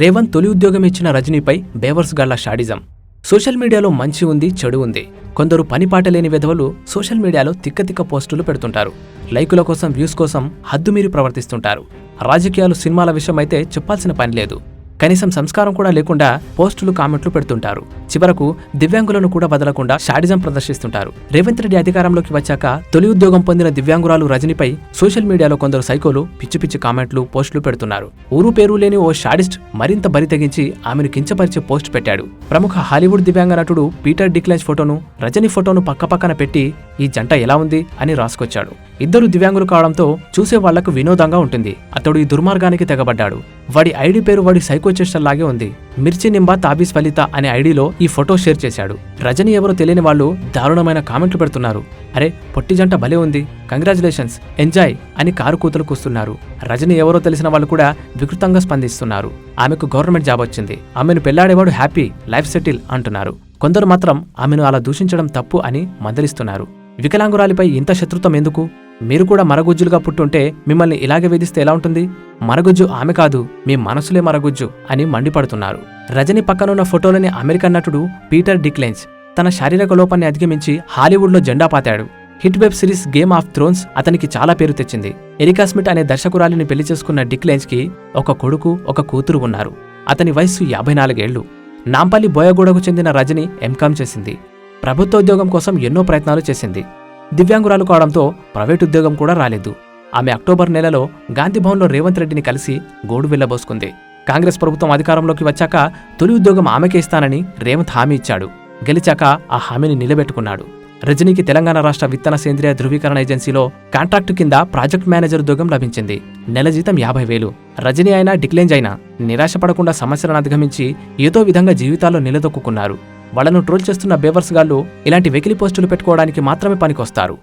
రేవంత్ తొలి ఉద్యోగం ఇచ్చిన రజనీపై బేవర్స్ గాళ్ల షాడిజం. సోషల్ మీడియాలో మంచి ఉంది, చెడు ఉంది. కొందరు పనిపాటలేని వెధవలు సోషల్ మీడియాలో తిక్కతిక్క పోస్టులు పెడుతుంటారు. లైకుల కోసం, వ్యూస్ కోసం హద్దుమీరి ప్రవర్తిస్తుంటారు. రాజకీయాలు, సినిమాల విషయమైతే చెప్పాల్సిన పని లేదు. కనీసం సంస్కారం కూడా లేకుండా పోస్టులు, కామెంట్లు పెడుతుంటారు. చివరకు దివ్యాంగులను కూడా వదలకుండా షాడిజం ప్రదర్శిస్తుంటారు. రేవంత్ రెడ్డి అధికారంలోకి వచ్చాక తొలి ఉద్యోగం పొందిన దివ్యాంగురాలు రజనీపై సోషల్ మీడియాలో కొందరు సైకోలు పిచ్చి పిచ్చి కామెంట్లు, పోస్టులు పెడుతున్నారు. ఊరు పేరు లేని ఓ షాడిస్ట్ మరింత బరి తెగించి ఆమెను కించపరిచే పోస్ట్ పెట్టాడు. ప్రముఖ హాలీవుడ్ దివ్యాంగ నటుడు పీటర్ డిక్లెన్స్ ఫోటోను, రజనీ ఫోటోను పక్కపక్కన పెట్టి ఈ జంట ఎలా ఉంది అని రాసుకొచ్చాడు. ఇద్దరు దివ్యాంగులు కావడంతో చూసే వాళ్లకు వినోదంగా ఉంటుంది. అతడు ఈ దుర్మార్గానికి తెగబడ్డాడు. వాడి ఐడి పేరు వాడి సైకో చేష్టల్లాగే ఉంది. మిర్చి నింబా తాబీస్ ఫలిత అనే ఐడిలో ఈ ఫోటో షేర్ చేశాడు. రజనీ ఎవరో తెలియని వాళ్ళు దారుణమైన కామెంట్లు పెడుతున్నారు. అరే పొట్టి జంట భలే ఉంది, కంగ్రాచులేషన్స్, ఎంజాయ్ అని కారు కూతలు కూస్తున్నారు. రజనీ ఎవరో తెలిసిన వాళ్ళు కూడా వికృతంగా స్పందిస్తున్నారు. ఆమెకు గవర్నమెంట్ జాబ్ వచ్చింది, ఆమెను పెళ్లాడేవాడు హ్యాపీ, లైఫ్ సెటిల్ అంటున్నారు. కొందరు మాత్రం ఆమెను అలా దూషించడం తప్పు అని మందలిస్తున్నారు. వికలాంగురాలిపై ఇంత శత్రుత్వం ఎందుకు? మీరు కూడా మరగుజ్జులుగా పుట్టుంటే మిమ్మల్ని ఇలాగే వేధిస్తే ఎలా ఉంటుంది? మరగుజ్జు ఆమె కాదు, మీ మనసులే మరగుజ్జు అని మండిపడుతున్నారు. రజనీ పక్కనున్న ఫోటోలోని అమెరికన్ నటుడు పీటర్ డిక్లెన్స్ తన శారీరక లోపాన్ని అధిగమించి హాలీవుడ్లో జెండా పాతాడు. Hit web series Game of Thrones అతనికి చాలా పేరు తెచ్చింది. ఎరికా స్మిత్ అనే దర్శకురాలిని పెళ్లి చేసుకున్న డిక్లెన్స్ కి ఒక కొడుకు, ఒక కూతురు ఉన్నారు. అతని వయస్సు 54 ఏళ్లు. నాంపల్లి బోయగూడకు చెందిన రజనీ ఎంకామ్ చేసింది. ప్రభుత్వ ఉద్యోగం కోసం ఎన్నో ప్రయత్నాలు చేసింది. దివ్యాంగురాలు కావడంతో ప్రైవేట్ ఉద్యోగం కూడా రాలేదు. ఆమె అక్టోబర్ నెలలో గాంధీభవన్లో రేవంత్ రెడ్డిని కలిసి గోడు వెళ్లబోసుకుంది. కాంగ్రెస్ ప్రభుత్వం అధికారంలోకి వచ్చాక తొలి ఉద్యోగం ఆమెకే ఇస్తానని రేవంత్ హామీ ఇచ్చాడు. గెలిచాక ఆ హామీని నిలబెట్టుకున్నాడు. రజనీకి తెలంగాణ రాష్ట్ర విత్తన సేంద్రియ ధృవీకరణ ఏజెన్సీలో కాంట్రాక్టు కింద ప్రాజెక్ట్ మేనేజర్ ఉద్యోగం లభించింది. నెల జీతం 50,000. రజనీ అయినా, డిక్లెన్స్ అయినా నిరాశపడకుండా సమస్యలను అధిగమించి ఏదో విధంగా జీవితాల్లో నిలదొక్కున్నారు. వాళ్లను ట్రోల్ చేస్తున్న బేవర్స్ గాళ్లు ఇలాంటి వెకిలి పోస్టులు పెట్టుకోవడానికి మాత్రమే పనికొస్తారు.